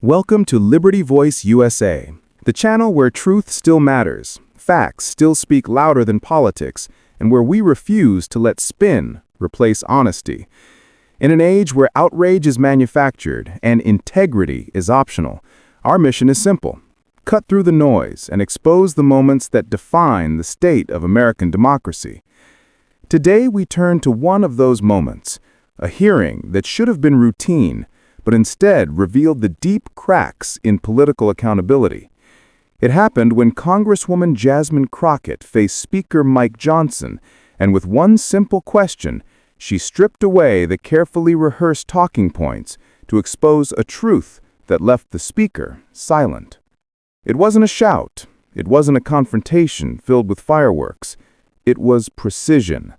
Welcome to Liberty Voice USA, the channel where truth still matters, facts still speak louder than politics, and where we refuse to let spin replace honesty. In an age where outrage is manufactured and integrity is optional, our mission is simple: cut through the noise and expose the moments that define the state of American democracy. Today we turn to one of those moments, a hearing that should have been routine, but instead revealed the deep cracks in political accountability. It happened when Congresswoman Jasmine Crockett faced Speaker Mike Johnson, and with one simple question, she stripped away the carefully rehearsed talking points to expose a truth that left the Speaker silent. It wasn't a shout. It wasn't a confrontation filled with fireworks. It was precision,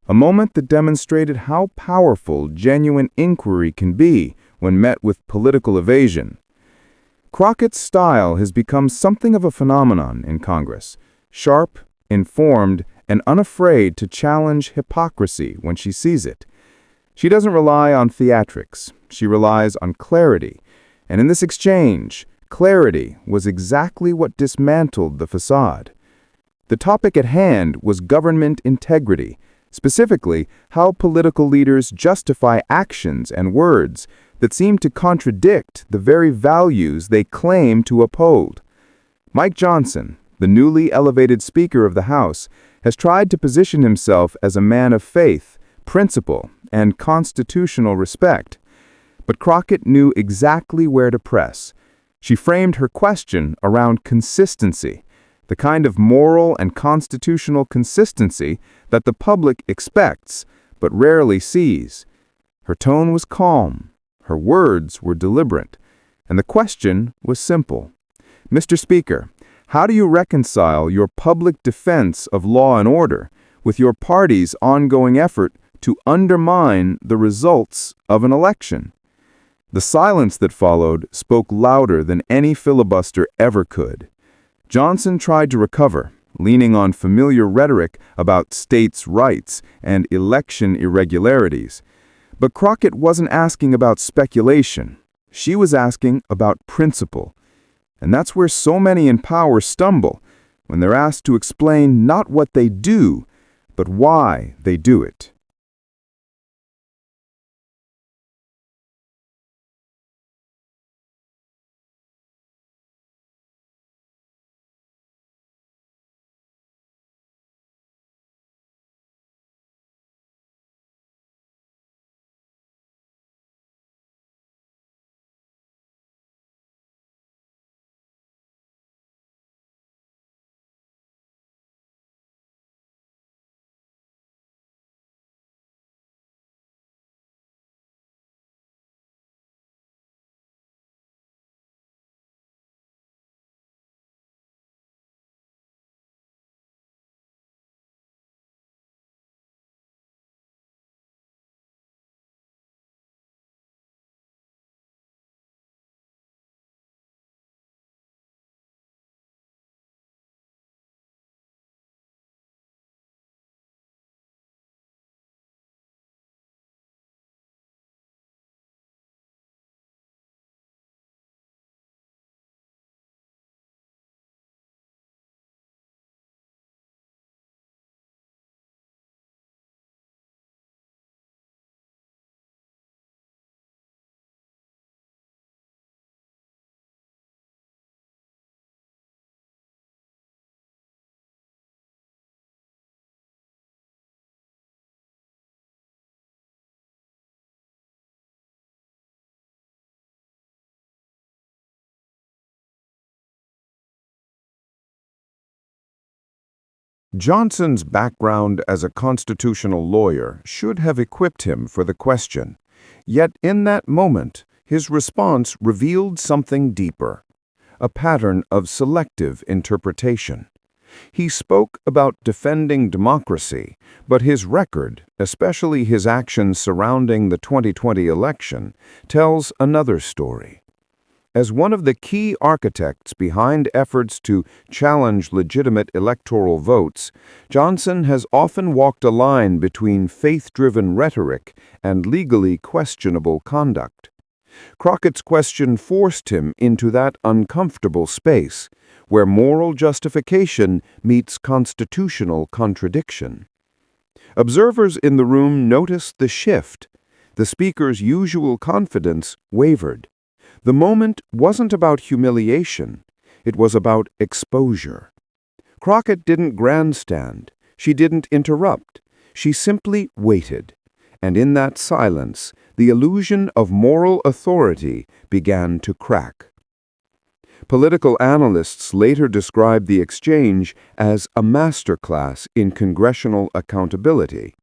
a moment that demonstrated how powerful genuine inquiry can be when met with political evasion. Crockett's style has become something of a phenomenon in Congress, sharp, informed, and unafraid to challenge hypocrisy when she sees it. She doesn't rely on theatrics, she relies on clarity, and in this exchange, clarity was exactly what dismantled the facade. The topic at hand was government integrity, specifically how political leaders justify actions and words that seem to contradict the very values they claim to uphold. Mike Johnson, the newly elevated Speaker of the House, has tried to position himself as a man of faith, principle, and constitutional respect. But Crockett knew exactly where to press. She framed her question around consistency, the kind of moral and constitutional consistency that the public expects but rarely sees. Her tone was calm. Her words were deliberate, and the question was simple. Mr. Speaker, how do you reconcile your public defense of law and order with your party's ongoing effort to undermine the results of an election? The silence that followed spoke louder than any filibuster ever could. Johnson tried to recover, leaning on familiar rhetoric about states' rights and election irregularities. But Crockett wasn't asking about speculation. She was asking about principle. And that's where so many in power stumble, when they're asked to explain not what they do, but why they do it. Johnson's background as a constitutional lawyer should have equipped him for the question. Yet in that moment, his response revealed something deeper, a pattern of selective interpretation. He spoke about defending democracy, but his record, especially his actions surrounding the 2020 election, tells another story. As one of the key architects behind efforts to challenge legitimate electoral votes, Johnson has often walked a line between faith-driven rhetoric and legally questionable conduct. Crockett's question forced him into that uncomfortable space where moral justification meets constitutional contradiction. Observers in the room noticed the shift. The speaker's usual confidence wavered. The moment wasn't about humiliation. It was about exposure. Crockett didn't grandstand. She didn't interrupt. She simply waited. And in that silence, the illusion of moral authority began to crack. Political analysts later described the exchange as a masterclass in congressional accountability,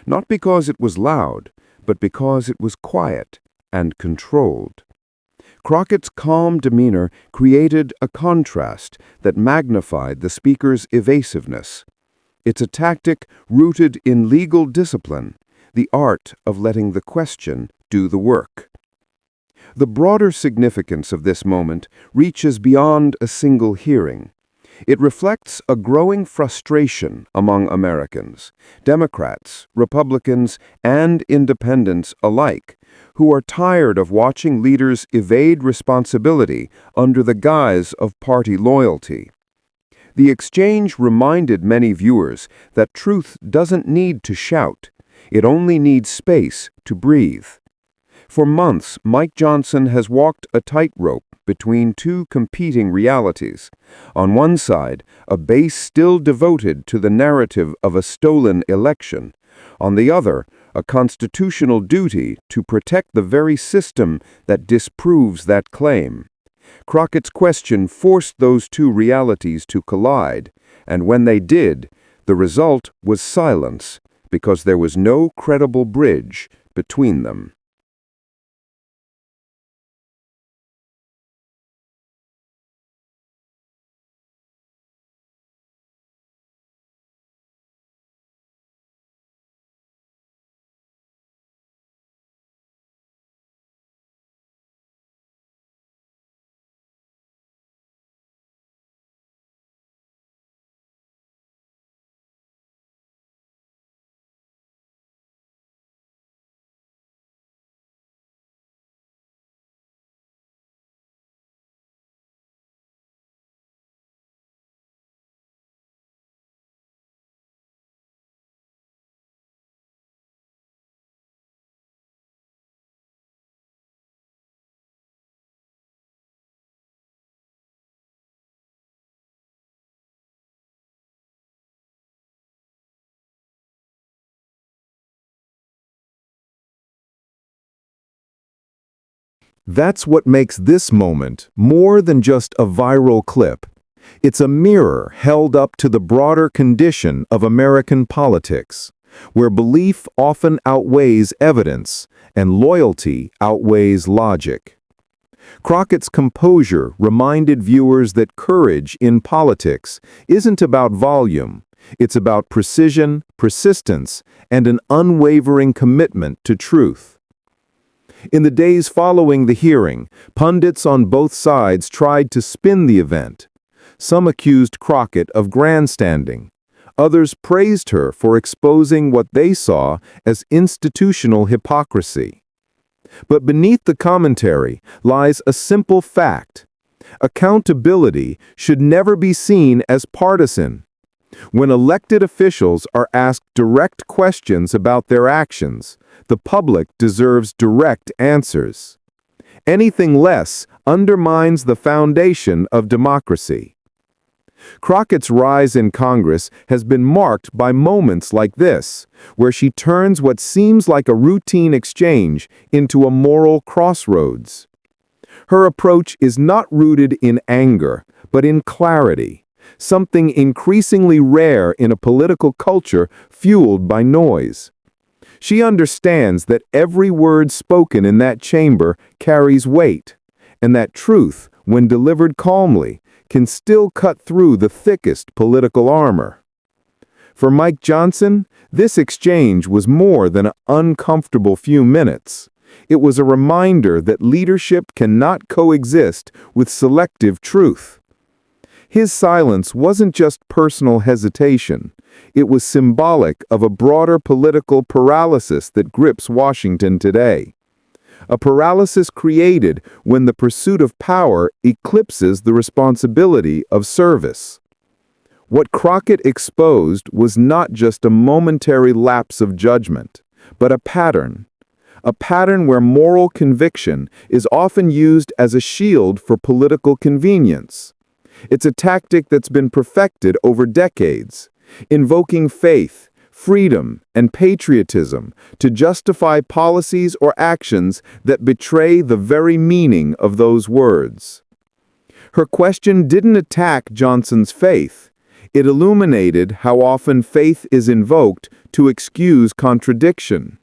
not because it was loud, but because it was quiet and controlled. Crockett's calm demeanor created a contrast that magnified the speaker's evasiveness. It's a tactic rooted in legal discipline, the art of letting the question do the work. The broader significance of this moment reaches beyond a single hearing. It reflects a growing frustration among Americans, Democrats, Republicans, and independents alike, who are tired of watching leaders evade responsibility under the guise of party loyalty. The exchange reminded many viewers that truth doesn't need to shout. It only needs space to breathe. For months, Mike Johnson has walked a tightrope between two competing realities. On one side, a base still devoted to the narrative of a stolen election. On the other, a constitutional duty to protect the very system that disproves that claim. Crockett's question forced those two realities to collide, and when they did, the result was silence, because there was no credible bridge between them. That's what makes this moment more than just a viral clip. It's a mirror held up to the broader condition of American politics, where belief often outweighs evidence and loyalty outweighs logic. Crockett's composure reminded viewers that courage in politics isn't about volume. It's about precision, persistence, and an unwavering commitment to truth. In the days following the hearing, pundits on both sides tried to spin the event. Some accused Crockett of grandstanding. Others praised her for exposing what they saw as institutional hypocrisy. But beneath the commentary lies a simple fact. Accountability should never be seen as partisan. When elected officials are asked direct questions about their actions, the public deserves direct answers. Anything less undermines the foundation of democracy. Crockett's rise in Congress has been marked by moments like this, where she turns what seems like a routine exchange into a moral crossroads. Her approach is not rooted in anger, but in clarity, something increasingly rare in a political culture fueled by noise. She understands that every word spoken in that chamber carries weight, and that truth, when delivered calmly, can still cut through the thickest political armor. For Mike Johnson, this exchange was more than an uncomfortable few minutes. It was a reminder that leadership cannot coexist with selective truth. His silence wasn't just personal hesitation. It was symbolic of a broader political paralysis that grips Washington today. a paralysis created when the pursuit of power eclipses the responsibility of service. What Crockett exposed was not just a momentary lapse of judgment, but a pattern where moral conviction is often used as a shield for political convenience. It's a tactic that's been perfected over decades, invoking faith, freedom, and patriotism to justify policies or actions that betray the very meaning of those words. Her question didn't attack Johnson's faith. It illuminated how often faith is invoked to excuse contradiction.